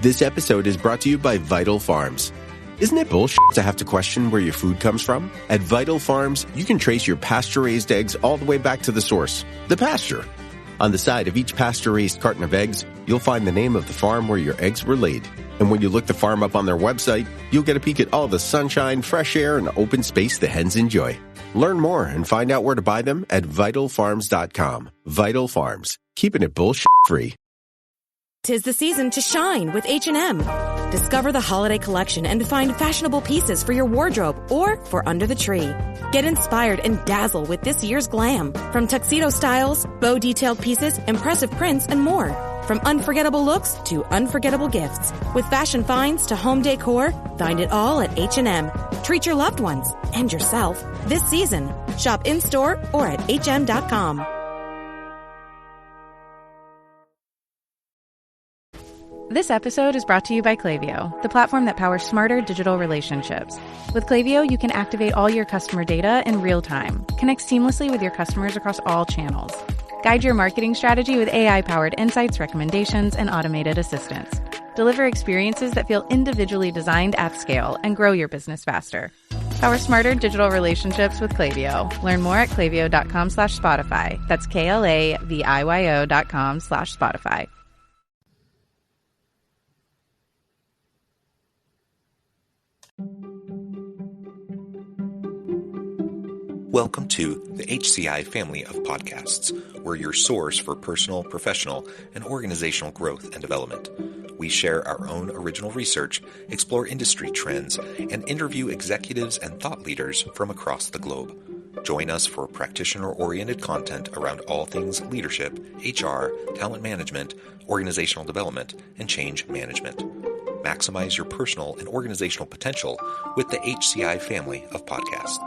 This episode is brought to you by Vital Farms. Isn't it bullshit to have to question where your food comes from? At Vital Farms, you can trace your pasture-raised eggs all the way back to the source, the pasture. On the side of each pasture-raised carton of eggs, you'll find the name of the farm where your eggs were laid. And when you look the farm up on their website, you'll get a peek at all the sunshine, fresh air, and open space the hens enjoy. Learn more and find out where to buy them at vitalfarms.com. Vital Farms, keeping it bullshit-free. 'Tis the season to shine with H&M. Discover the holiday collection and find fashionable pieces for your wardrobe or for under the tree. Get inspired and dazzle with this year's glam. From tuxedo styles, bow detailed pieces, impressive prints, and more. From unforgettable looks to unforgettable gifts. With fashion finds to home decor, find it all at H&M. Treat your loved ones and yourself this season. Shop in-store or at hm.com. This episode is brought to you by Klaviyo, the platform that powers smarter digital relationships. With Klaviyo, you can activate all your customer data in real time, connect seamlessly with your customers across all channels, guide your marketing strategy with AI-powered insights, recommendations, and automated assistance, deliver experiences that feel individually designed at scale, and grow your business faster. Power smarter digital relationships with Klaviyo. Learn more at klaviyo.com/Spotify. That's KLAVIYO.com/Spotify. Welcome to the HCI family of podcasts. We're your source for personal, professional, and organizational growth and development. We share our own original research, explore industry trends, and interview executives and thought leaders from across the globe. Join us for practitioner-oriented content around all things leadership, HR, talent management, organizational development, and change management. Maximize your personal and organizational potential with the HCI family of podcasts.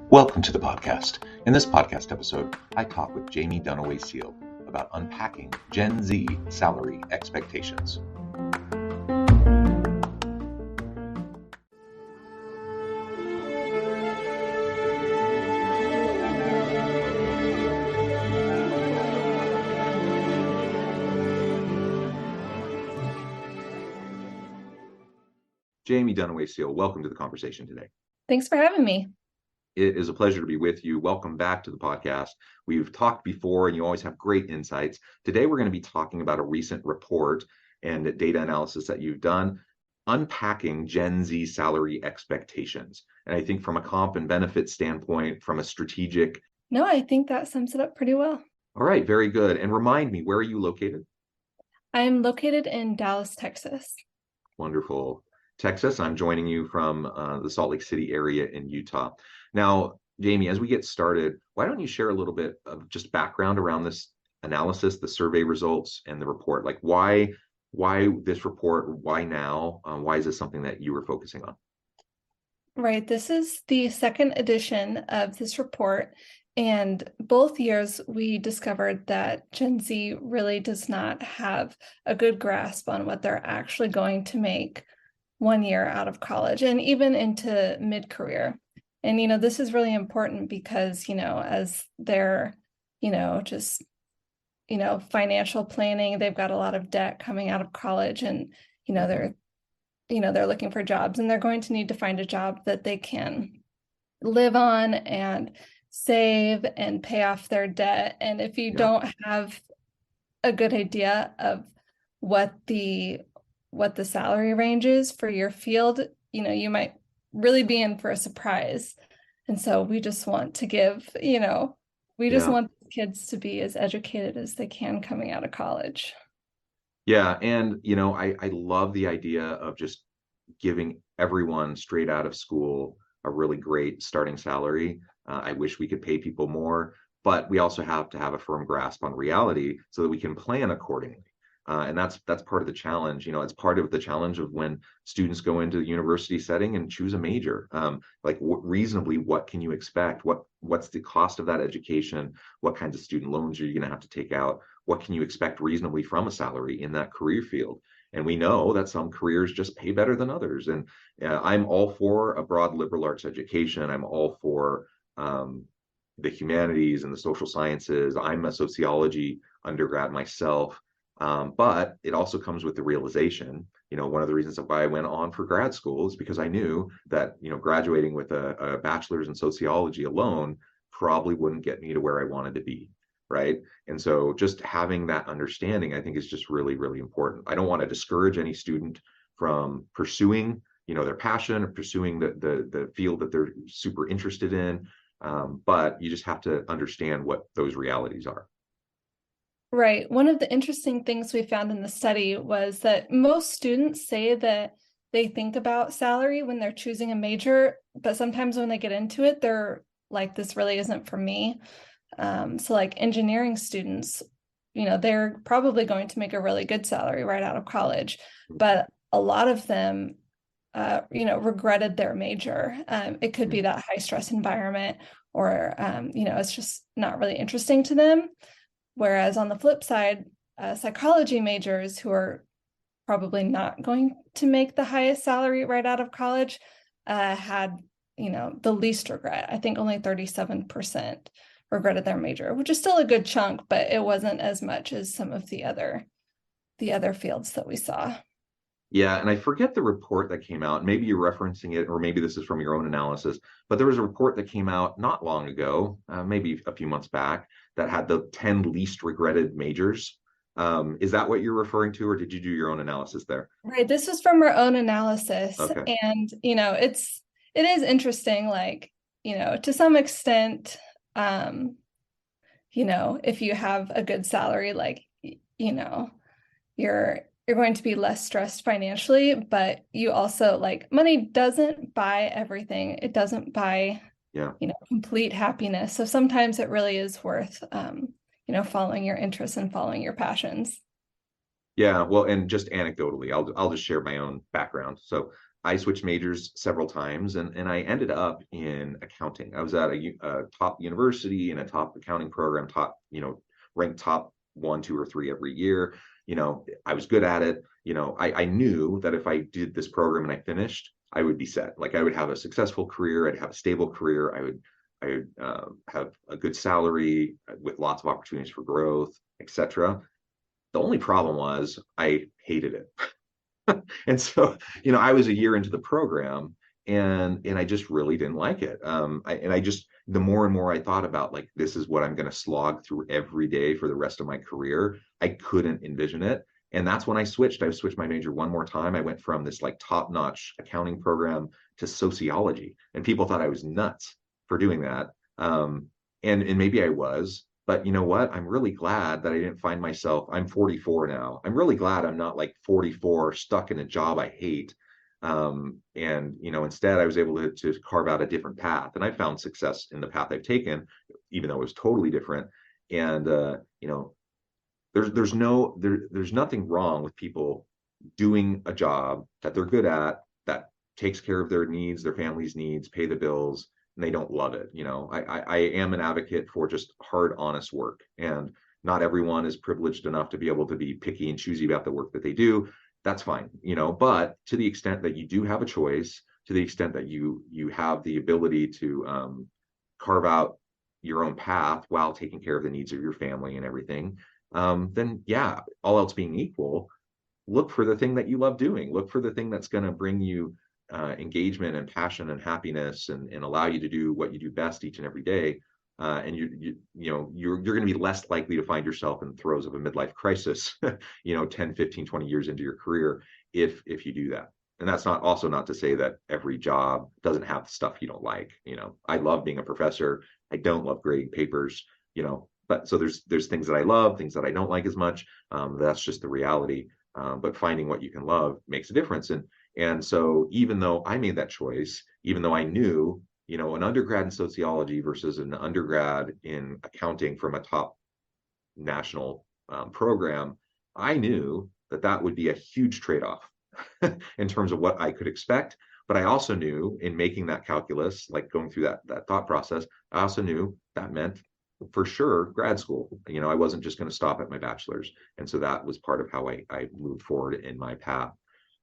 Welcome to the podcast. In this podcast episode, I talk with Jaime Dunaway-Seale about unpacking Gen Z salary expectations. Jaime Dunaway-Seale, welcome to the conversation today. Thanks for having me. It is a pleasure to be with you. Welcome back to the podcast. We've talked before and you always have great insights. Today, we're going to be talking about a recent report and data analysis that you've done, unpacking Gen Z salary expectations. And I think from a comp and benefit standpoint, from a strategic... No, I think that sums it up pretty well. All right, very good. And remind me, where are you located? I'm located in Dallas, Texas. Wonderful. Texas. I'm joining you from the Salt Lake City area in Utah. Now, Jaime, as we get started, why don't you share a little bit of just background around this analysis, the survey results, and the report? Like why this report? Why now? Why is this something that you were focusing on? Right. This is the second edition of this report. And both years, we discovered that Gen Z really does not have a good grasp on what they're actually going to make 1 year out of college and even into mid-career. And, this is really important because, as they're, just, financial planning, they've got a lot of debt coming out of college and, they're looking for jobs and they're going to need to find a job that they can live on and save and pay off their debt. And if you don't have a good idea of what the salary range is for your field, you might really be in for a surprise. And so we just want to give, want kids to be as educated as they can coming out of college. Yeah. And, I love the idea of just giving everyone straight out of school a really great starting salary. I wish we could pay people more, but we also have to have a firm grasp on reality so that we can plan accordingly. And that's part of the challenge. It's part of the challenge of when students go into the university setting and choose a major. Reasonably, what can you expect? What's the cost of that education? What kinds of student loans are you going to have to take out? What can you expect reasonably from a salary in that career field? And we know that some careers just pay better than others. And I'm all for a broad liberal arts education. I'm all for the humanities and the social sciences. I'm a sociology undergrad myself. But it also comes with the realization, one of the reasons why I went on for grad school is because I knew that, graduating with a bachelor's in sociology alone probably wouldn't get me to where I wanted to be. Right. And so just having that understanding, I think, is just really, really important. I don't want to discourage any student from pursuing, their passion or pursuing the field that they're super interested in. But you just have to understand what those realities are. Right. One of the interesting things we found in the study was that most students say that they think about salary when they're choosing a major, but sometimes when they get into it, they're like, this really isn't for me. So like engineering students, they're probably going to make a really good salary right out of college, but a lot of them, regretted their major. It could be that high stress environment, or, it's just not really interesting to them. Whereas on the flip side, psychology majors who are probably not going to make the highest salary right out of college had, the least regret. I think only 37% regretted their major, which is still a good chunk, but it wasn't as much as some of the other fields that we saw. Yeah, and I forget the report that came out. Maybe you're referencing it, or maybe this is from your own analysis, but there was a report that came out not long ago, maybe a few months back, that had the 10 least regretted majors. Is that what you're referring to, or did you do your own analysis there? Right. This was from our own analysis. Okay. And, it is interesting, like, to some extent, if you have a good salary, like, you're going to be less stressed financially, but you also, like, money doesn't buy everything. It doesn't buy, complete happiness. So sometimes it really is worth, following your interests and following your passions. Yeah, well, and just anecdotally, I'll just share my own background. So I switched majors several times, and I ended up in accounting. I was at a top university in a top accounting program, ranked top 1, 2, or 3 every year. I was good at it. I knew that if I did this program and I finished, I would be set. Like, I would have a successful career. I'd have a stable career. I would have a good salary with lots of opportunities for growth, etc. The only problem was I hated it. And so, I was a year into the program, and I just really didn't like it. The more and more I thought about, like, this is what I'm going to slog through every day for the rest of my career, I couldn't envision it. And that's when I switched. I switched my major one more time. I went from this like top-notch accounting program to sociology, and people thought I was nuts for doing that. And maybe I was. But you know what? I'm really glad that I didn't find myself. I'm 44 now. I'm really glad I'm not like 44 stuck in a job I hate. Instead I was able to carve out a different path, and I found success in the path I've taken, even though it was totally different. And there's nothing wrong with people doing a job that they're good at, that takes care of their needs, their family's needs, pay the bills, and they don't love it. I am an advocate for just hard, honest work, and not everyone is privileged enough to be able to be picky and choosy about the work that they do. That's fine, but to the extent that you do have a choice, to the extent that you have the ability to carve out your own path while taking care of the needs of your family and everything, then yeah, all else being equal, look for the thing that you love doing. Look for the thing that's going to bring you engagement and passion and happiness, and allow you to do what you do best each and every day. And you're going to be less likely to find yourself in the throes of a midlife crisis 10, 15, 20 years into your career if you do that. And that's not to say that every job doesn't have the stuff you don't like. I love being a professor. I don't love grading papers, but so there's things that I love, things that I don't like as much. That's just the reality. But finding what you can love makes a difference. And so even though I made that choice, even though I knew, an undergrad in sociology versus an undergrad in accounting from a top national program, I knew that would be a huge trade-off in terms of what I could expect. But I also knew, in making that calculus, like going through that thought process, I also knew that meant for sure grad school. I wasn't just going to stop at my bachelor's. And so that was part of how I moved forward in my path.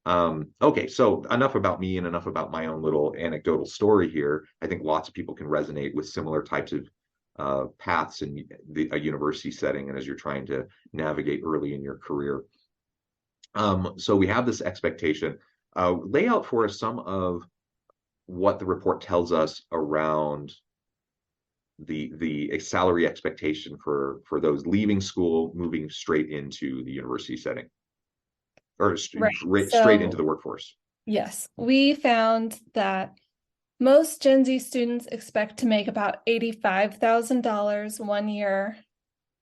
Okay, so enough about me and enough about my own little anecdotal story here. I think lots of people can resonate with similar types of paths in a university setting and as you're trying to navigate early in your career. So we have this expectation. Lay out for us some of what the report tells us around the salary expectation for those leaving school, moving straight into the university setting, or Right. straight into So, the workforce. yes, we found that most Gen Z students expect to make about $85,000 one year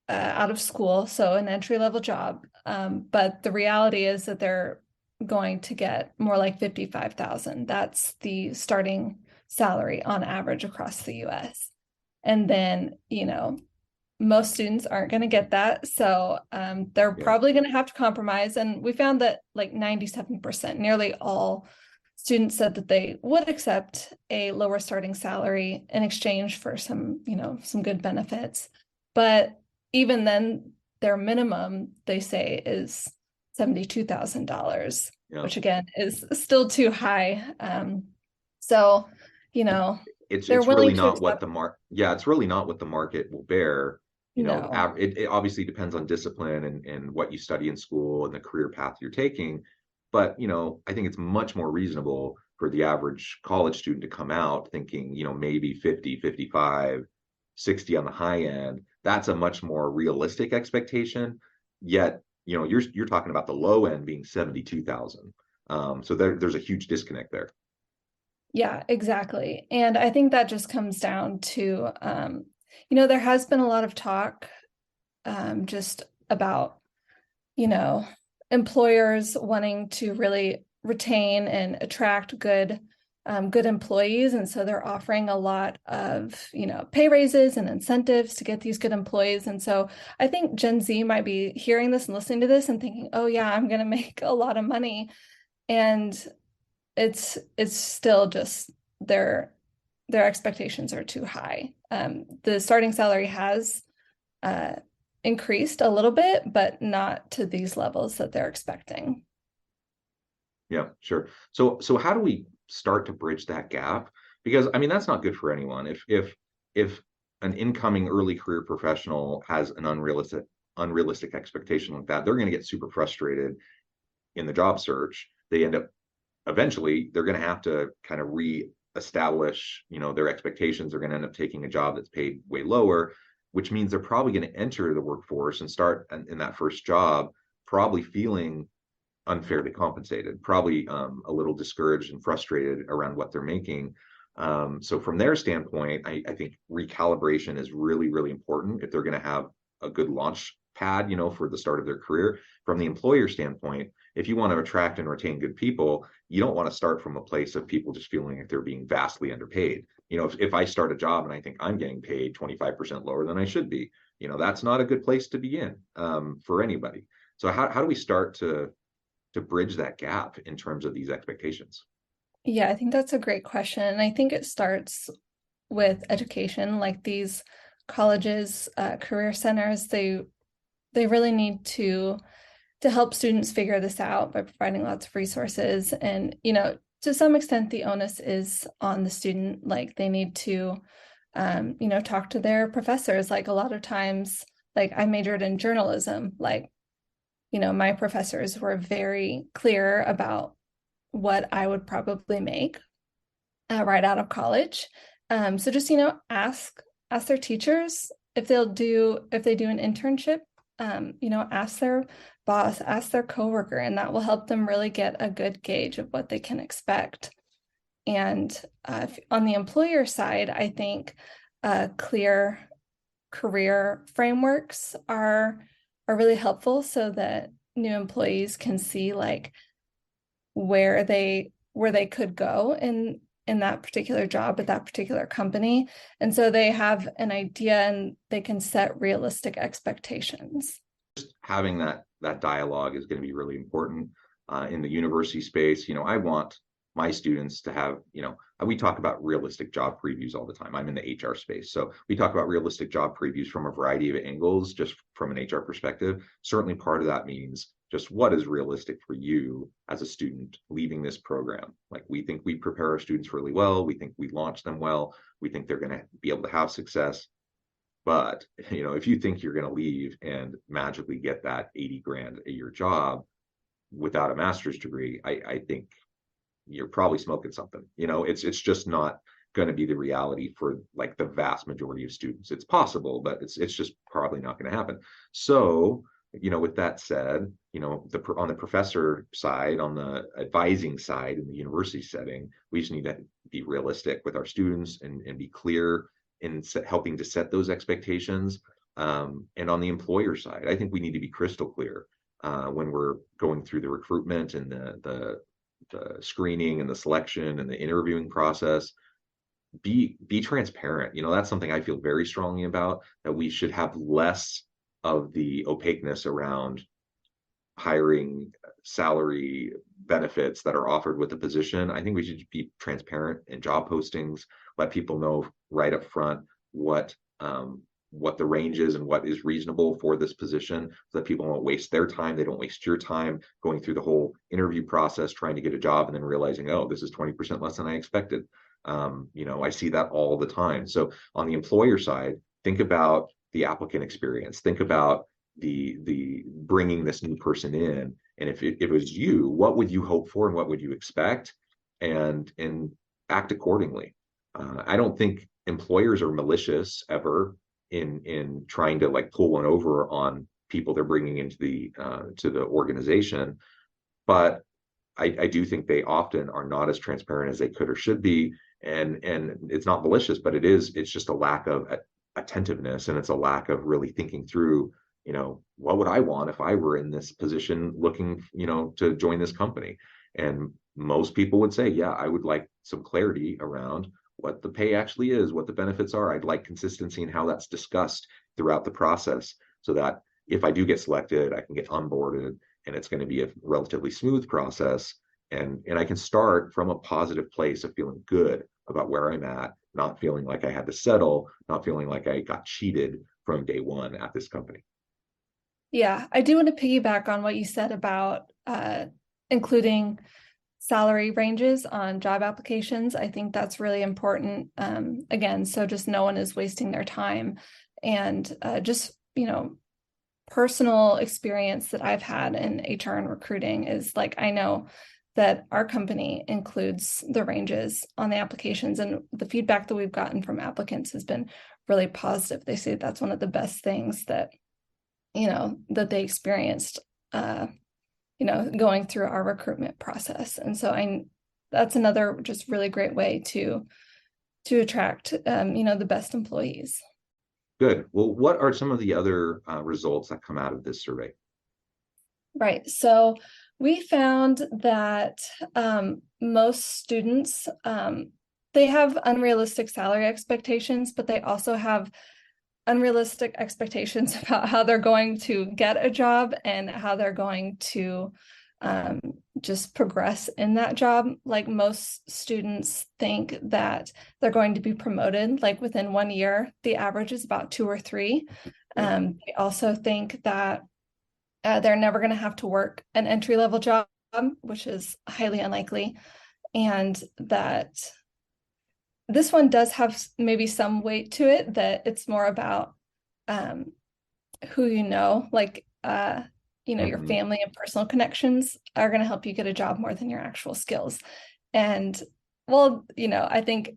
out of school, so an entry-level job. But the reality is that they're going to get more like 55,000. That's the starting salary on average across the US. And then, most students aren't going to get that. So they're Yeah. probably going to have to compromise. And we found that like 97%, nearly all students said that they would accept a lower starting salary in exchange for some good benefits. But even then, their minimum, they say, is $72,000, Yeah. which again is still too high. So, It's they're willing really to not what accept. it's really not what the market will bear. No. It obviously depends on discipline and what you study in school and the career path you're taking. But, I think it's much more reasonable for the average college student to come out thinking, maybe 50, 55, 60 on the high end. That's a much more realistic expectation. Yet, you're talking about the low end being 72,000. So there's a huge disconnect there. Yeah, exactly. And I think that just comes down to, there has been a lot of talk just about, employers wanting to really retain and attract good employees. And so they're offering a lot of, pay raises and incentives to get these good employees. And so I think Gen Z might be hearing this and listening to this and thinking, oh yeah, I'm going to make a lot of money. And it's still just their expectations are too high. The starting salary has increased a little bit, but not to these levels that they're expecting. Yeah, sure. So how do we start to bridge that gap? Because I mean that's not good for anyone. If an incoming early career professional has an unrealistic expectation like that, they're going to get super frustrated in the job search. They end up eventually they're going to have to kind of reestablish, their expectations. They're going to end up taking a job that's paid way lower, which means they're probably going to enter the workforce and start in that first job, probably feeling unfairly compensated, probably a little discouraged and frustrated around what they're making. So from their standpoint, I think recalibration is really, really important if they're going to have a good launch pad, for the start of their career. From the employer standpoint, if you want to attract and retain good people, you don't want to start from a place of people just feeling like they're being vastly underpaid. If I start a job and I think I'm getting paid 25% lower than I should be, that's not a good place to begin for anybody. So how do we start to bridge that gap in terms of these expectations? Yeah, I think that's a great question. And I think it starts with education, like these colleges, career centers, they really need to help students figure this out by providing lots of resources. And, to some extent, the onus is on the student. Like they need to, talk to their professors. Like a lot of times, like I majored in journalism, like, my professors were very clear about what I would probably make right out of college. So just, ask their teachers if they do an internship. Ask their boss, ask their coworker, and that will help them really get a good gauge of what they can expect. And on the employer side, I think clear career frameworks are really helpful so that new employees can see like where they could go in that particular job at that particular company. And so they have an idea and they can set realistic expectations. Just having that dialogue is going to be really important in the university space. I want my students to have, we talk about realistic job previews all the time. I'm in the HR space. So we talk about realistic job previews from a variety of angles, just from an HR perspective. Certainly part of that means just what is realistic for you as a student leaving this program. Like, we think we prepare our students really well. We think we launch them well. We think they're going to be able to have success. But, if you think you're going to leave and magically get that 80 grand a year job without a master's degree, I think you're probably smoking something. It's just not going to be the reality for like the vast majority of students. It's possible, but it's just probably not going to happen. So, with that said, on the professor side, on the advising side in the university setting, we just need to be realistic with our students and be clear in helping to set those expectations. And on the employer side, I think we need to be crystal clear when we're going through the recruitment and the screening and the selection and the interviewing process. Be transparent. That's something I feel very strongly about, that we should have less of the opaqueness around hiring, salary, benefits that are offered with the position. I think we should be transparent in job postings, let people know right up front what the range is and what is reasonable for this position, so that people won't waste their time. They don't waste your time going through the whole interview process, trying to get a job and then realizing, oh, this is 20% less than I expected. I see that all the time. So on the employer side, think about the applicant experience. Think about the bringing this new person in. And if it was you, what would you hope for and what would you expect? And act accordingly. I don't think employers are malicious ever in trying to like pull one over on people they're bringing into to the organization. But I do think they often are not as transparent as they could or should be. And it's not malicious, but it's just a lack of attentiveness, and it's a lack of really thinking through, what would I want if I were in this position looking, to join this company? And most people would say, yeah, I would like some clarity around what the pay actually is, what the benefits are. I'd like consistency in how that's discussed throughout the process, so that if I do get selected, I can get onboarded and it's going to be a relatively smooth process. And I can start from a positive place of feeling good about where I'm at, not feeling like I had to settle, not feeling like I got cheated from day one at this company. Yeah, I do want to piggyback on what you said about including salary ranges on job applications. I think that's really important. Again, so just no one is wasting their time. And just, personal experience that I've had in HR and recruiting is like, I know that our company includes the ranges on the applications, and the feedback that we've gotten from applicants has been really positive. They say that's one of the best things that, that they experienced, going through our recruitment process. And so that's another just really great way to attract, the best employees. Good. Well, what are some of the other results that come out of this survey? Right. So we found that most students, they have unrealistic salary expectations, but they also have unrealistic expectations about how they're going to get a job and how they're going to just progress in that job. Like, most students think that they're going to be promoted like within 1 year. The average is about 2 or 3. They also think that they're never going to have to work an entry-level job, which is highly unlikely. And that this one does have maybe some weight to it, that it's more about who like, your family and personal connections are going to help you get a job more than your actual skills. And well, I think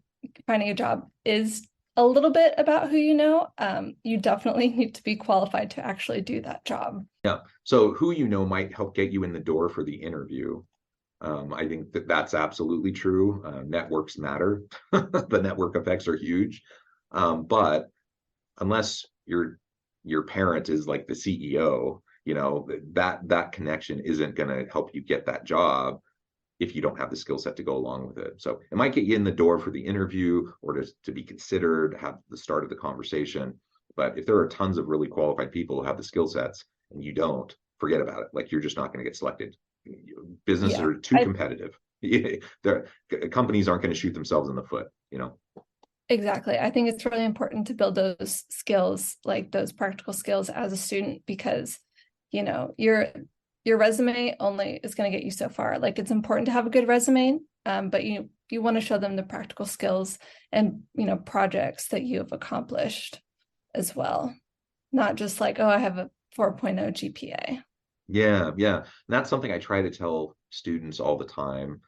finding a job is a little bit about who you definitely need to be qualified to actually do that job. Yeah. So who might help get you in the door for the interview. I think that's absolutely true. Networks matter. The network effects are huge. But unless your parent is like the CEO, that connection isn't going to help you get that job if you don't have the skill set to go along with it. So it might get you in the door for the interview or to be considered, have the start of the conversation. But if there are tons of really qualified people who have the skill sets and you don't, forget about it. Like, you're just not going to get selected. Businesses are too competitive. Companies aren't going to shoot themselves in the foot, you know. Exactly. I think it's really important to build those skills, like those practical skills as a student, because, you know, your resume only is going to get you so far. Like, it's important to have a good resume, but you want to show them the practical skills and, you know, projects that you have accomplished as well. Not just like, oh, I have a 4.0 GPA. Yeah, yeah. And that's something I try to tell students all the time.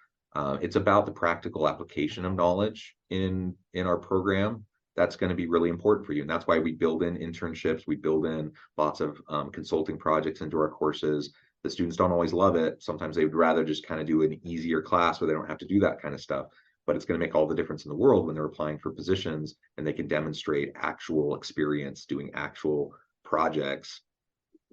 It's about the practical application of knowledge in our program. That's going to be really important for you. And that's why we build in internships. We build in lots of consulting projects into our courses. The students don't always love it. Sometimes they would rather just kind of do an easier class where they don't have to do that kind of stuff. But it's going to make all the difference in the world when they're applying for positions and they can demonstrate actual experience doing actual projects,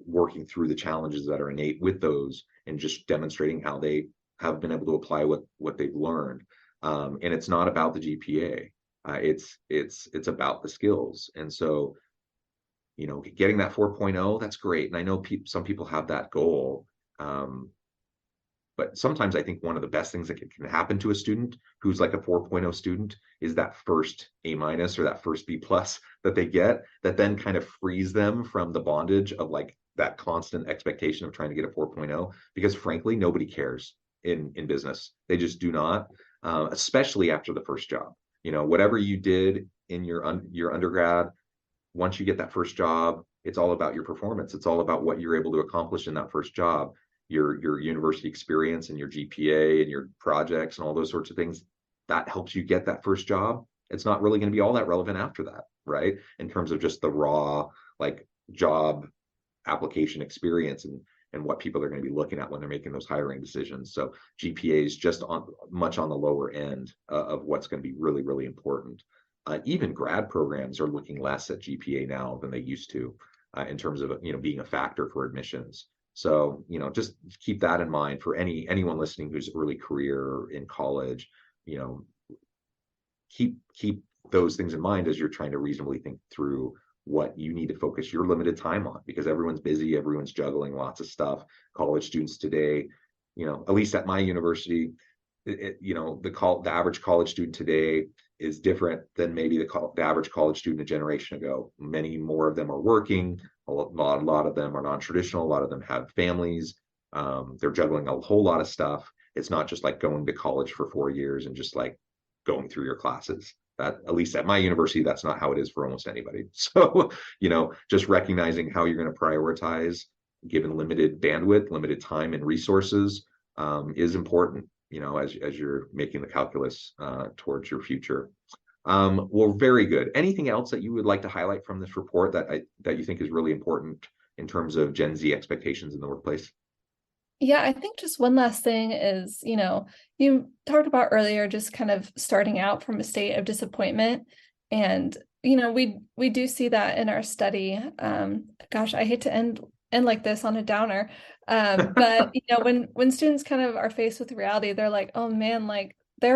working through the challenges that are innate with those, and just demonstrating how they have been able to apply what they've learned. And it's not about the GPA. It's about the skills. And so, you know, getting that 4.0, that's great. And I know some people have that goal. But sometimes I think one of the best things that can happen to a student who's like a 4.0 student is that first A- or that first B+ that they get, that then kind of frees them from the bondage of like that constant expectation of trying to get a 4.0, because frankly, nobody cares in business. They just do not, especially after the first job. You know, whatever you did in your undergrad, once you get that first job, it's all about your performance. It's all about what you're able to accomplish in that first job, your university experience and your GPA and your projects and all those sorts of things. That helps you get that first job. It's not really going to be all that relevant after that, right? In terms of just the raw like job application experience and what people are going to be looking at when they're making those hiring decisions. So GPA is just much on the lower end of what's going to be really, really important. Even grad programs are looking less at GPA now than they used to, in terms of, you know, being a factor for admissions. So, you know, just keep that in mind for anyone listening who's early career in college. You know, keep those things in mind as you're trying to reasonably think through what you need to focus your limited time on, because everyone's busy, everyone's juggling lots of stuff. College students today, you know, at least at my university, you know, the average college student today is different than maybe the average college student a generation ago. Many more of them are working. A lot of them are non-traditional. A lot of them have families. They're juggling a whole lot of stuff. It's not just like going to college for 4 years and just like going through your classes. That, at least at my university, that's not how it is for almost anybody. So, you know, just recognizing how you're going to prioritize given limited bandwidth, limited time and resources, is important, you know, as you're making the calculus towards your future. Well, very good. Anything else that you would like to highlight from this report that you think is really important in terms of Gen Z expectations in the workplace? Yeah, I think just one last thing is, you know, you talked about earlier just kind of starting out from a state of disappointment. And, you know, we do see that in our study. Gosh, I hate to end like this on a downer. But, you know, when students kind of are faced with reality, they're like, oh man, like they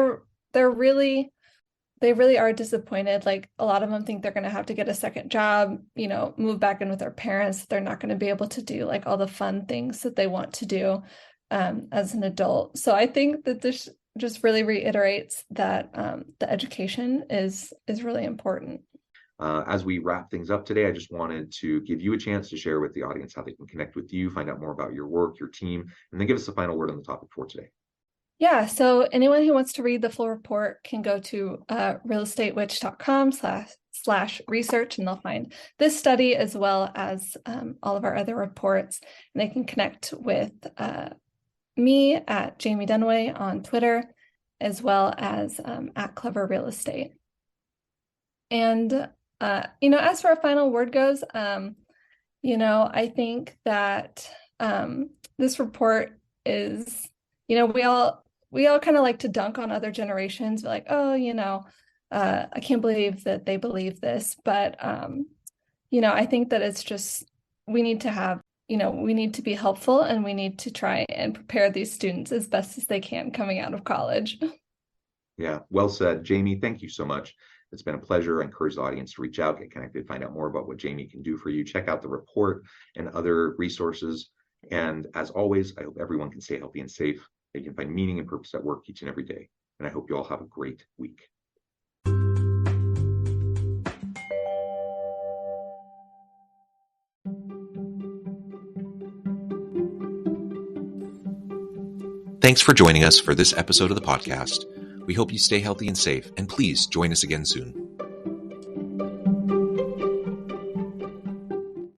really are disappointed. Like, a lot of them think they're going to have to get a second job, you know, move back in with their parents. They're not going to be able to do like all the fun things that they want to do as an adult. So I think that this just really reiterates that the education is really important. As we wrap things up today, I just wanted to give you a chance to share with the audience how they can connect with you, find out more about your work, your team, and then give us a final word on the topic for today. Yeah, so anyone who wants to read the full report can go to realestatewitch.com/research, and they'll find this study as well as all of our other reports. And they can connect with me at Jaime Dunaway on Twitter, as well as at Clever Real Estate. And, you know, as for our final word goes, you know, I think that this report is, you know, we all kind of like to dunk on other generations, like, oh, you know, I can't believe that they believe this. But, you know, I think that it's just, we need to be helpful, and we need to try and prepare these students as best as they can coming out of college. Yeah, well said. Jaime, thank you so much. It's been a pleasure. I encourage the audience to reach out, get connected, find out more about what Jaime can do for you. Check out the report and other resources. And as always, I hope everyone can stay healthy and safe. that you can find meaning and purpose at work each and every day. And I hope you all have a great week. Thanks for joining us for this episode of the podcast. We hope you stay healthy and safe, and please join us again soon.